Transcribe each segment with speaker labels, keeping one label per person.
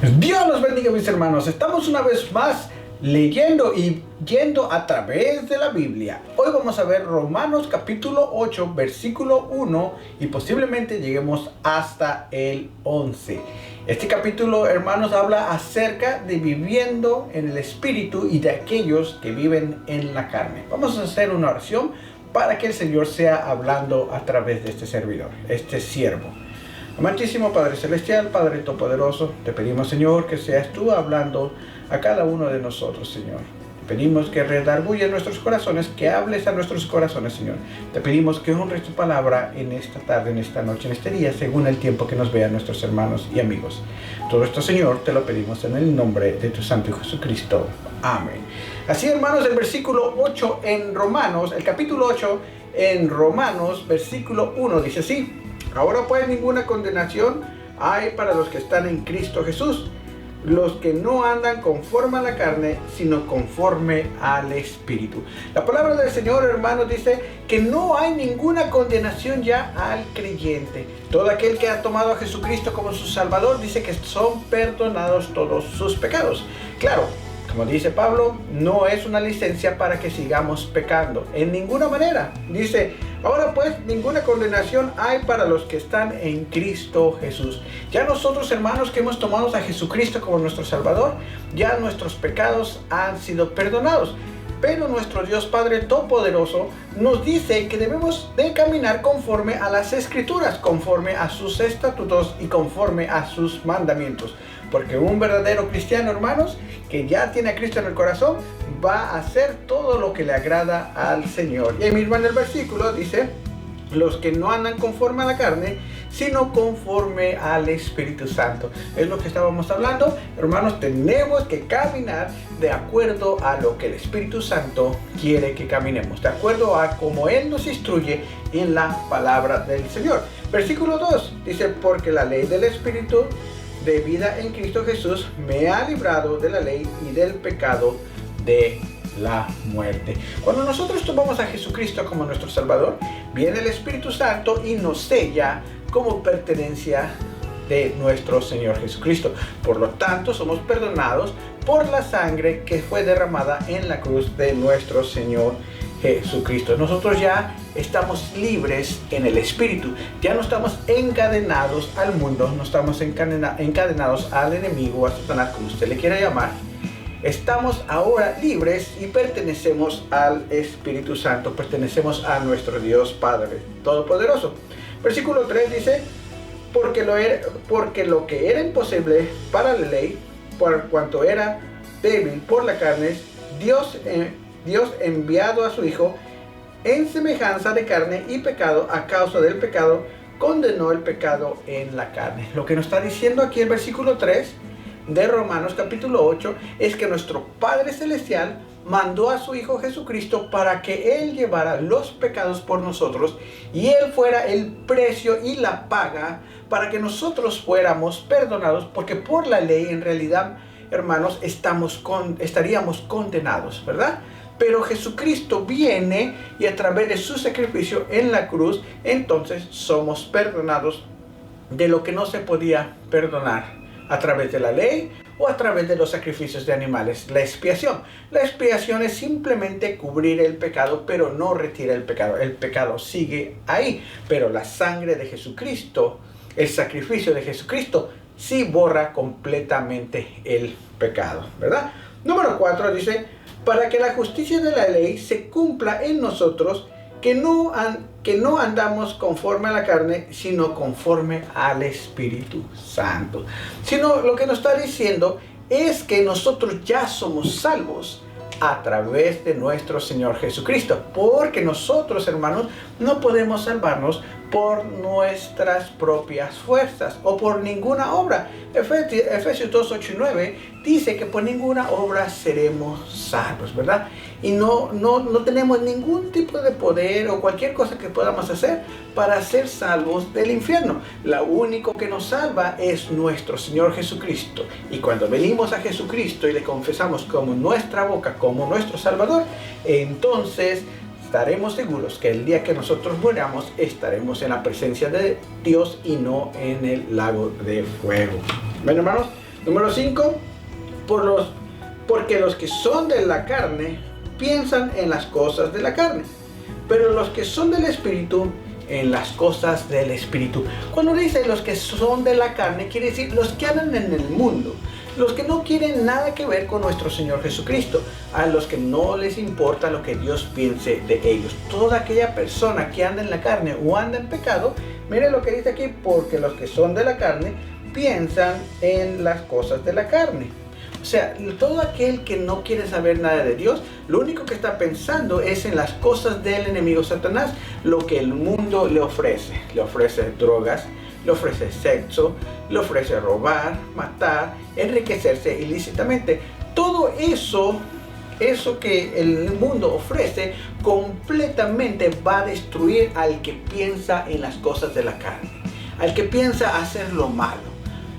Speaker 1: Dios los bendiga, mis hermanos. Estamos una vez más leyendo y yendo a través de la Biblia. Hoy vamos a ver Romanos capítulo 8, versículo 1 y posiblemente lleguemos hasta el 11. Este capítulo, hermanos, habla acerca de viviendo en el Espíritu y de aquellos que viven en la carne. Vamos a hacer una oración para que el Señor sea hablando a través de este servidor, este siervo. Amantísimo Padre Celestial, Padre Todopoderoso, te pedimos, Señor, que seas tú hablando a cada uno de nosotros, Señor. Te pedimos que redarguya nuestros corazones, que hables a nuestros corazones, Señor. Te pedimos que honres tu palabra en esta tarde, en esta noche, en este día, según el tiempo que nos vean nuestros hermanos y amigos. Todo esto, Señor, te lo pedimos en el nombre de tu Santo Hijo Jesucristo. Amén. Así, hermanos, el versículo 8 en Romanos, el capítulo 8 en Romanos, versículo 1, dice así: Ahora pues ninguna condenación hay para los que están en Cristo Jesús, los que no andan conforme a la carne, sino conforme al Espíritu. La palabra del Señor, hermanos, dice que no hay ninguna condenación ya al creyente. Todo aquel que ha tomado a Jesucristo como su Salvador dice que son perdonados todos sus pecados. Claro, como dice Pablo, no es una licencia para que sigamos pecando, en ninguna manera. Dice: ahora pues ninguna condenación hay para los que están en Cristo Jesús. Ya nosotros, hermanos, que hemos tomado a Jesucristo como nuestro Salvador, ya nuestros pecados han sido perdonados. Pero nuestro Dios Padre Todopoderoso nos dice que debemos de caminar conforme a las Escrituras, conforme a sus estatutos y conforme a sus mandamientos. Porque un verdadero cristiano, hermanos, que ya tiene a Cristo en el corazón, va a hacer todo lo que le agrada al Señor. Y ahí mismo en el versículo dice: los que no andan conforme a la carne, sino conforme al Espíritu Santo. Es lo que estábamos hablando, hermanos. Tenemos que caminar de acuerdo a lo que el Espíritu Santo quiere que caminemos, de acuerdo a cómo Él nos instruye en la palabra del Señor. Versículo 2 dice: porque la ley del Espíritu de vida en Cristo Jesús me ha librado de la ley y del pecado de la muerte. Cuando nosotros tomamos a Jesucristo como nuestro Salvador, viene el Espíritu Santo y nos sella como pertenencia de nuestro Señor Jesucristo. Por lo tanto, somos perdonados por la sangre que fue derramada en la cruz de nuestro Señor Jesucristo. Nosotros ya estamos libres en el Espíritu. Ya no estamos encadenados al mundo, no estamos encadenados al enemigo, a Satanás, como usted le quiera llamar. Estamos ahora libres y pertenecemos al Espíritu Santo, pertenecemos a nuestro Dios Padre Todopoderoso. Versículo 3 dice: porque lo que era imposible para la ley, por cuanto era débil por la carne, Dios enviado a su Hijo en semejanza de carne y pecado, a causa del pecado, condenó el pecado en la carne. Lo que nos está diciendo aquí el versículo 3 de Romanos capítulo 8 es que nuestro Padre Celestial mandó a su Hijo Jesucristo para que Él llevara los pecados por nosotros y Él fuera el precio y la paga para que nosotros fuéramos perdonados, porque por la ley en realidad, hermanos, estaríamos condenados, ¿verdad? Pero Jesucristo viene y a través de su sacrificio en la cruz, entonces somos perdonados de lo que no se podía perdonar a través de la ley o a través de los sacrificios de animales. La expiación es simplemente cubrir el pecado, pero no retira el pecado. El pecado sigue ahí, pero la sangre de Jesucristo, el sacrificio de Jesucristo, sí borra completamente el pecado, ¿verdad? Número 4 dice: para que la justicia de la ley se cumpla en nosotros, que no andamos conforme a la carne, sino conforme al Espíritu Santo. Sino lo que nos está diciendo es que nosotros ya somos salvos a través de nuestro Señor Jesucristo, porque nosotros, hermanos, no podemos salvarnos por nuestras propias fuerzas o por ninguna obra. Efesios 2, 8 y 9 dice que por ninguna obra seremos salvos, ¿verdad? Y no tenemos ningún tipo de poder o cualquier cosa que podamos hacer para ser salvos del infierno. Lo único que nos salva es nuestro Señor Jesucristo. Y cuando venimos a Jesucristo y le confesamos como nuestra boca, como nuestro Salvador, entonces estaremos seguros que el día que nosotros muramos estaremos en la presencia de Dios y no en el lago de fuego. Bueno, hermanos, Número 5, porque los que son de la carne piensan en las cosas de la carne, pero los que son del Espíritu en las cosas del Espíritu. Cuando dice los que son de la carne, quiere decir los que andan en el mundo, los que no quieren nada que ver con nuestro Señor Jesucristo, a los que no les importa lo que Dios piense de ellos. Toda aquella persona que anda en la carne o anda en pecado, mire lo que dice aquí, porque los que son de la carne piensan en las cosas de la carne. O sea, todo aquel que no quiere saber nada de Dios, lo único que está pensando es en las cosas del enemigo Satanás, lo que el mundo le ofrece. Le ofrece drogas, le ofrece sexo, le ofrece robar, matar, enriquecerse ilícitamente. Todo eso que el mundo ofrece completamente va a destruir al que piensa en las cosas de la carne, al que piensa hacer lo malo.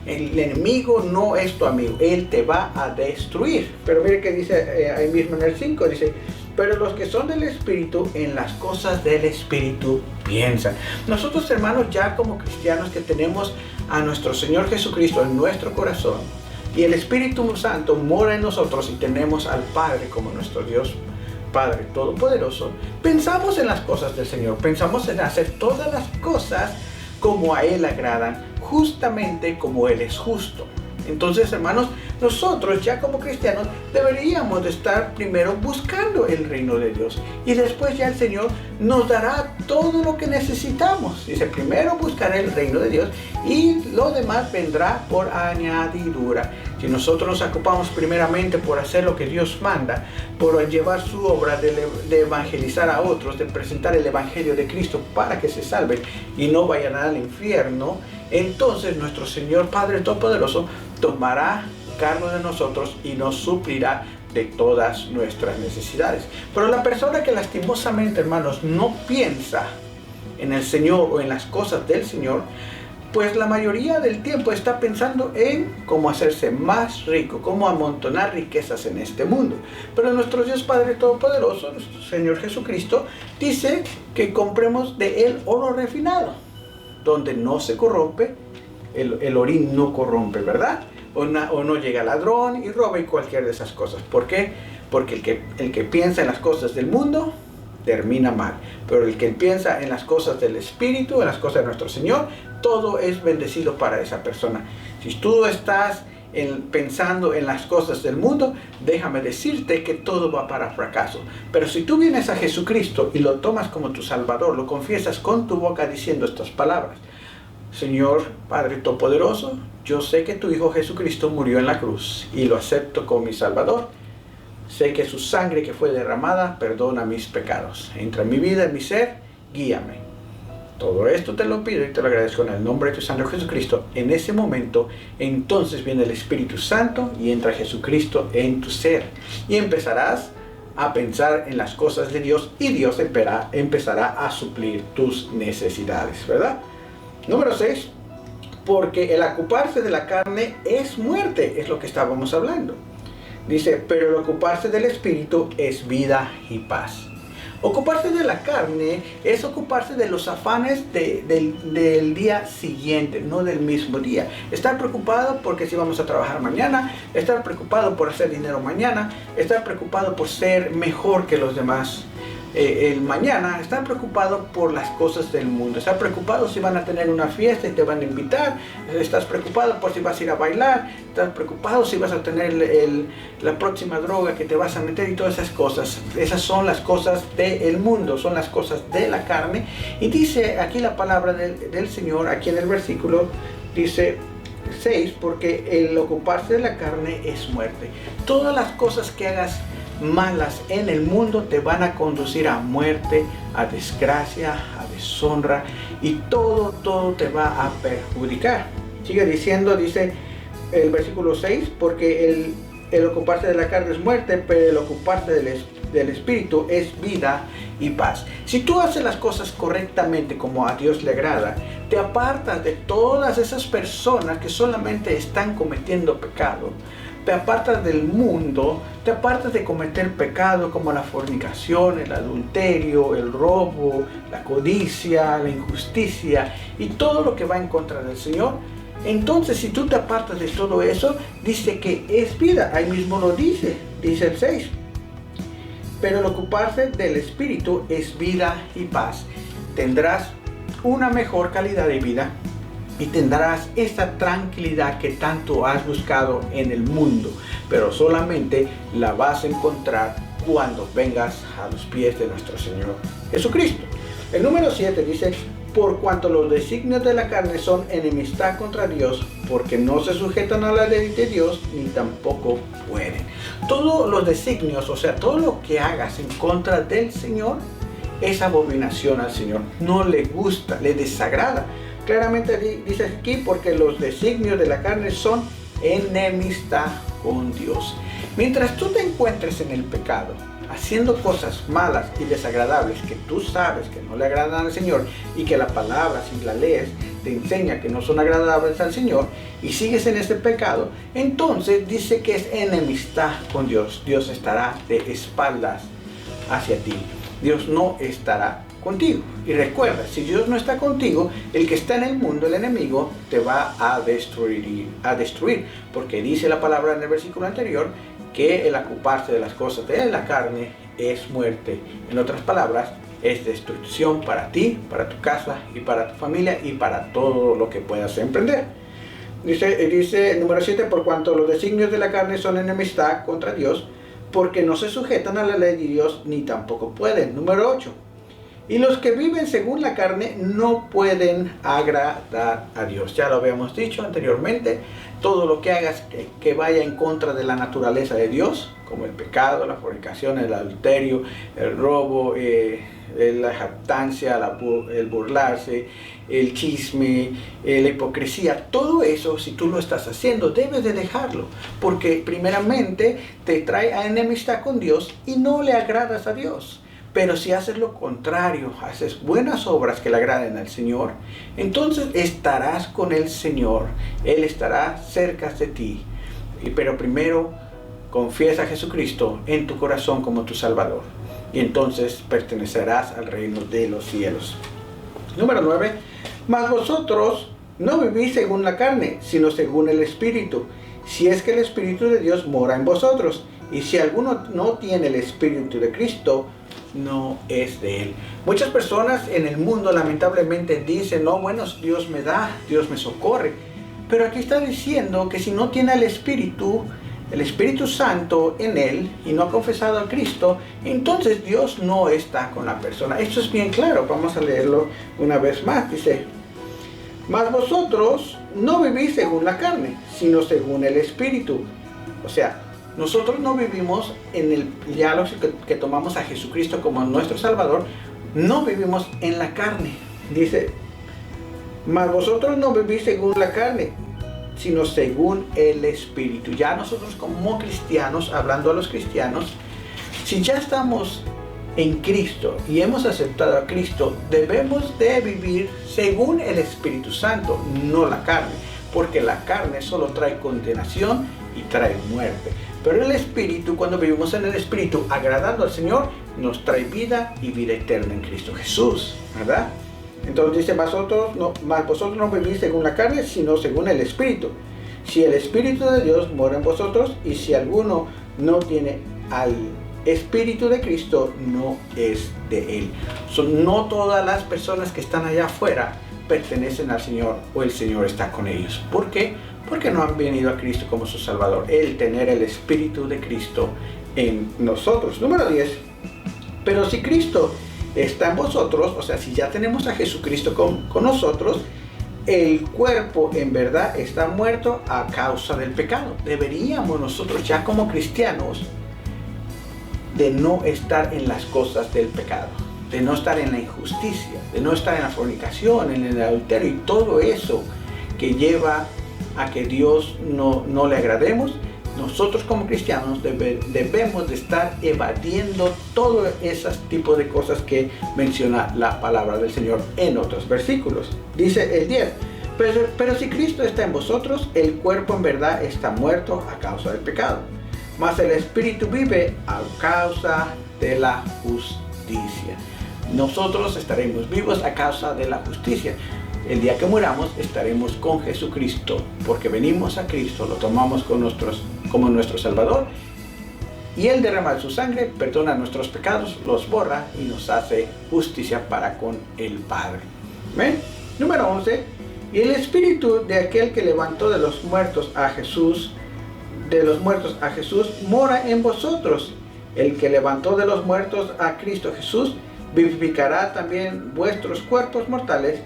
Speaker 1: El enemigo no es tu amigo, él te va a destruir. Pero mire que dice ahí mismo en el 5, dice, pero los que son del Espíritu, en las cosas del Espíritu piensan. Nosotros, hermanos, ya como cristianos que tenemos a nuestro Señor Jesucristo en nuestro corazón, y el Espíritu Santo mora en nosotros y tenemos al Padre como nuestro Dios Padre Todopoderoso, pensamos en las cosas del Señor, pensamos en hacer todas las cosas como a Él agradan, justamente como Él es justo. Entonces, hermanos, nosotros ya como cristianos deberíamos de estar primero buscando el reino de Dios, y después ya el Señor nos dará todo lo que necesitamos. Dice, primero buscaré el reino de Dios y lo demás vendrá por añadidura. Si nosotros nos ocupamos primeramente por hacer lo que Dios manda, por llevar su obra de evangelizar a otros, de presentar el evangelio de Cristo para que se salven y no vayan al infierno, entonces nuestro Señor Padre Todopoderoso tomará cargo de nosotros y nos suplirá de todas nuestras necesidades. Pero la persona que lastimosamente, hermanos, no piensa en el Señor o en las cosas del Señor, pues la mayoría del tiempo está pensando en cómo hacerse más rico, cómo amontonar riquezas en este mundo. Pero nuestro Dios Padre Todopoderoso, nuestro Señor Jesucristo, dice que compremos de Él oro refinado, donde no se corrompe, el orín no corrompe, ¿verdad? O no llega ladrón y roba y cualquier de esas cosas. ¿Por qué? Porque el que piensa en las cosas del mundo termina mal, pero el que piensa en las cosas del Espíritu, en las cosas de nuestro Señor, todo es bendecido para esa persona. Si tú estás pensando en las cosas del mundo, déjame decirte que todo va para fracaso. Pero si tú vienes a Jesucristo y lo tomas como tu Salvador, lo confiesas con tu boca diciendo estas palabras: Señor Padre Todopoderoso, yo sé que tu Hijo Jesucristo murió en la cruz y lo acepto como mi Salvador. Sé que su sangre que fue derramada perdona mis pecados. Entra en mi vida, en mi ser, guíame. Todo esto te lo pido y te lo agradezco en el nombre de tu Santo Jesucristo. En ese momento, entonces viene el Espíritu Santo y entra Jesucristo en tu ser. Y empezarás a pensar en las cosas de Dios y Dios empezará a suplir tus necesidades, ¿verdad? Número 6, porque el ocuparse de la carne es muerte, es lo que estábamos hablando. Dice, pero el ocuparse del Espíritu es vida y paz. Ocuparse de la carne es ocuparse de los afanes del día siguiente, no del mismo día. Estar preocupado porque si vamos a trabajar mañana, estar preocupado por hacer dinero mañana, estar preocupado por ser mejor que los demás el mañana, estar preocupado por las cosas del mundo, estar preocupado si van a tener una fiesta y te van a invitar, estás preocupado por si vas a ir a bailar, estás preocupado si vas a tener la próxima droga que te vas a meter y todas esas cosas. Esas son las cosas del mundo, son las cosas de la carne. Y dice aquí la palabra del Señor, aquí en el versículo, dice 6, porque el ocuparse de la carne es muerte. Todas las cosas que hagas malas en el mundo te van a conducir a muerte, a desgracia, a deshonra, y todo te va a perjudicar. Sigue diciendo, dice el versículo 6, porque el ocuparse de la carne es muerte, pero el ocuparse del Espíritu es vida y paz. Si tú haces las cosas correctamente como a Dios le agrada, te apartas de todas esas personas que solamente están cometiendo pecado, te apartas del mundo, te apartas de cometer pecado como la fornicación, el adulterio, el robo, la codicia, la injusticia y todo lo que va en contra del Señor. Entonces, si tú te apartas de todo eso, dice que es vida. Ahí mismo lo dice el 6. Pero el ocuparse del Espíritu es vida y paz. Tendrás una mejor calidad de vida y tendrás esa tranquilidad que tanto has buscado en el mundo, pero solamente la vas a encontrar cuando vengas a los pies de nuestro Señor Jesucristo. El número 7 dice: por cuanto los designios de la carne son enemistad contra Dios, porque no se sujetan a la ley de Dios, ni tampoco pueden. Todos los designios, o sea, todo lo que hagas en contra del Señor, es abominación al Señor. No le gusta, le desagrada. Claramente dice aquí, porque los designios de la carne son enemistad con Dios. Mientras tú te encuentres en el pecado, haciendo cosas malas y desagradables que tú sabes que no le agradan al Señor, y que la palabra, si la lees, te enseña que no son agradables al Señor, y sigues en ese pecado, entonces dice que es enemistad con Dios. Dios estará de espaldas hacia ti. Dios no estará contigo. Y recuerda, si Dios no está contigo, el que está en el mundo, el enemigo, te va a destruir, porque dice la palabra en el versículo anterior que el ocuparse de las cosas de la carne es muerte. En otras palabras, es destrucción para ti, para tu casa y para tu familia y para todo lo que puedas emprender. Dice número 7, por cuanto los designios de la carne son enemistad contra Dios, porque no se sujetan a la ley de Dios, ni tampoco pueden. Número 8. Y los que viven según la carne no pueden agradar a Dios. Ya lo habíamos dicho anteriormente. Todo lo que hagas que vaya en contra de la naturaleza de Dios, como el pecado, la fornicación, el adulterio, el robo, la jactancia, el burlarse, el chisme, la hipocresía, todo eso, si tú lo estás haciendo, debes de dejarlo, porque primeramente te trae a enemistad con Dios y no le agradas a Dios. Pero si haces lo contrario, haces buenas obras que le agraden al Señor, entonces estarás con el Señor. Él estará cerca de ti. Pero primero confiesa a Jesucristo en tu corazón como tu Salvador. Y entonces pertenecerás al reino de los cielos. Número 9. Mas vosotros no vivís según la carne, sino según el Espíritu, si es que el Espíritu de Dios mora en vosotros. Y si alguno no tiene el Espíritu de Cristo, no es de Él. Muchas personas en el mundo lamentablemente dicen: no, bueno, Dios me da, Dios me socorre. Pero aquí está diciendo que si no tiene el Espíritu Santo en él y no ha confesado a Cristo, entonces Dios no está con la persona. Esto es bien claro. Vamos a leerlo una vez más. Dice: mas vosotros no vivís según la carne, sino según el Espíritu. O sea, nosotros no vivimos en el, ya los que tomamos a Jesucristo como nuestro Salvador, no vivimos en la carne. Dice: mas vosotros no vivís según la carne, sino según el Espíritu. Ya nosotros como cristianos, hablando a los cristianos, si ya estamos en Cristo y hemos aceptado a Cristo, debemos de vivir según el Espíritu Santo, no la carne, porque la carne solo trae condenación y trae muerte. Pero el Espíritu, cuando vivimos en el Espíritu, agradando al Señor, nos trae vida y vida eterna en Cristo Jesús, ¿verdad? Entonces dice: mas vosotros no vivís según la carne, sino según el Espíritu. Si el Espíritu de Dios mora en vosotros, y si alguno no tiene al Espíritu de Cristo, no es de Él. No todas las personas que están allá afuera pertenecen al Señor, o el Señor está con ellos. ¿Por qué? Porque no han venido a Cristo como su Salvador. El tener el Espíritu de Cristo en nosotros. Número 10. Pero si Cristo está en vosotros, o sea, si ya tenemos a Jesucristo con nosotros, el cuerpo en verdad está muerto a causa del pecado. Deberíamos nosotros ya como cristianos de no estar en las cosas del pecado, de no estar en la injusticia, de no estar en la fornicación, en el adulterio y todo eso que lleva a que Dios no le agrademos. Nosotros como cristianos debemos de estar evadiendo todo ese tipo de cosas que menciona la palabra del Señor en otros versículos. Dice el 10: pero si Cristo está en vosotros, el cuerpo en verdad está muerto a causa del pecado, mas el Espíritu vive a causa de la justicia. Nosotros estaremos vivos a causa de la justicia. el día que muramos estaremos con Jesucristo, porque venimos a Cristo, lo tomamos como nuestro Salvador, y Él derrama su sangre, perdona nuestros pecados, los borra y nos hace justicia para con el Padre. ¿Ven? Número 11. Y el Espíritu de aquel que levantó de los muertos a Jesús, mora en vosotros. El que levantó de los muertos a Cristo Jesús, vivificará también vuestros cuerpos mortales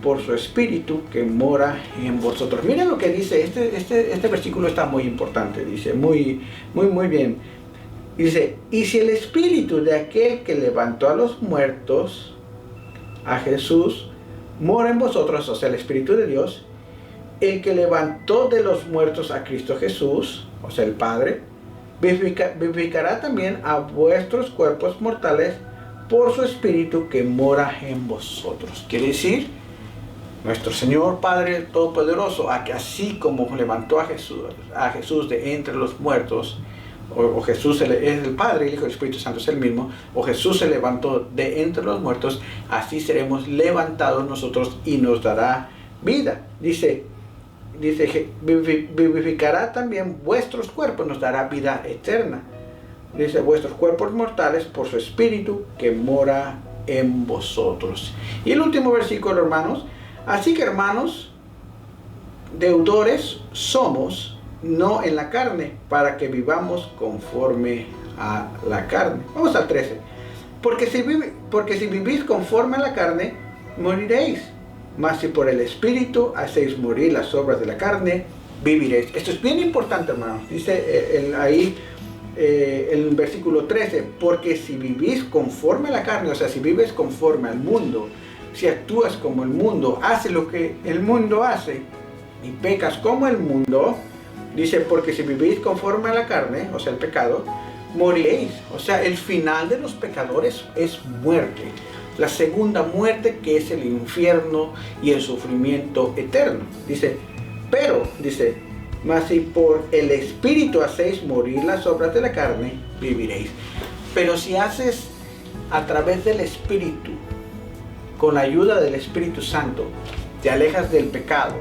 Speaker 1: por su Espíritu que mora en vosotros. Miren lo que dice, este versículo está muy importante, dice, muy bien. Dice, y si el Espíritu de aquel que levantó a los muertos, a Jesús, mora en vosotros, o sea, el Espíritu de Dios, el que levantó de los muertos a Cristo Jesús, o sea, el Padre, vivificará también a vuestros cuerpos mortales por su Espíritu que mora en vosotros. Quiere decir, nuestro Señor Padre Todopoderoso, así como levantó a Jesús de entre los muertos, o Jesús es el Padre, el Hijo y el Espíritu Santo es el mismo, o Jesús se levantó de entre los muertos, así seremos levantados nosotros y nos dará vida. Dice, vivificará también vuestros cuerpos, nos dará vida eterna. Dice, vuestros cuerpos mortales por su Espíritu que mora en vosotros. Y el último versículo, hermanos, así que hermanos, deudores somos, no en la carne, para que vivamos conforme a la carne. Vamos al 13. Porque si vivís conforme a la carne, moriréis. Mas si por el Espíritu hacéis morir las obras de la carne, viviréis. Esto es bien importante, hermanos. Dice ahí el versículo 13. Porque si vivís conforme a la carne, o sea, si vives conforme al mundo, si actúas como el mundo, haces lo que el mundo hace y pecas como el mundo, dice, porque si vivís conforme a la carne, o sea, el pecado, moriréis. O sea, el final de los pecadores es muerte. La segunda muerte, que es el infierno y el sufrimiento eterno. Dice, mas si por el Espíritu hacéis morir las obras de la carne, viviréis. Pero si haces a través del Espíritu, con la ayuda del Espíritu Santo, te alejas del pecado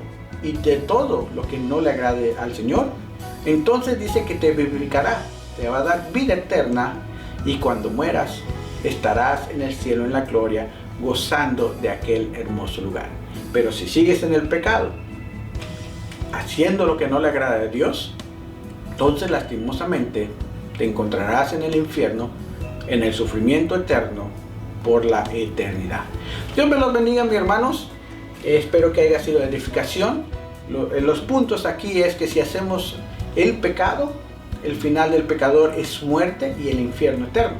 Speaker 1: y de todo lo que no le agrade al Señor, entonces dice que te vivificará, te va a dar vida eterna, y cuando mueras estarás en el cielo en la gloria, gozando de aquel hermoso lugar. Pero si sigues en el pecado, haciendo lo que no le agrada a Dios, entonces lastimosamente te encontrarás en el infierno, en el sufrimiento eterno por la eternidad. Dios me los bendiga, mis hermanos. Espero que haya sido de edificación. Los puntos aquí es que si hacemos el pecado, el final del pecador es muerte y el infierno eterno.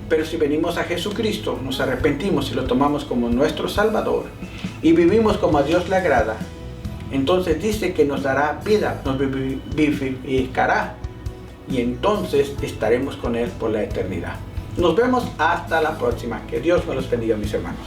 Speaker 1: Pero si venimos a Jesucristo, nos arrepentimos y lo tomamos como nuestro Salvador y vivimos como a Dios le agrada, entonces dice que nos dará vida, nos vivificará, y entonces estaremos con Él por la eternidad. Nos vemos hasta la próxima. Que Dios me los bendiga, mis hermanos.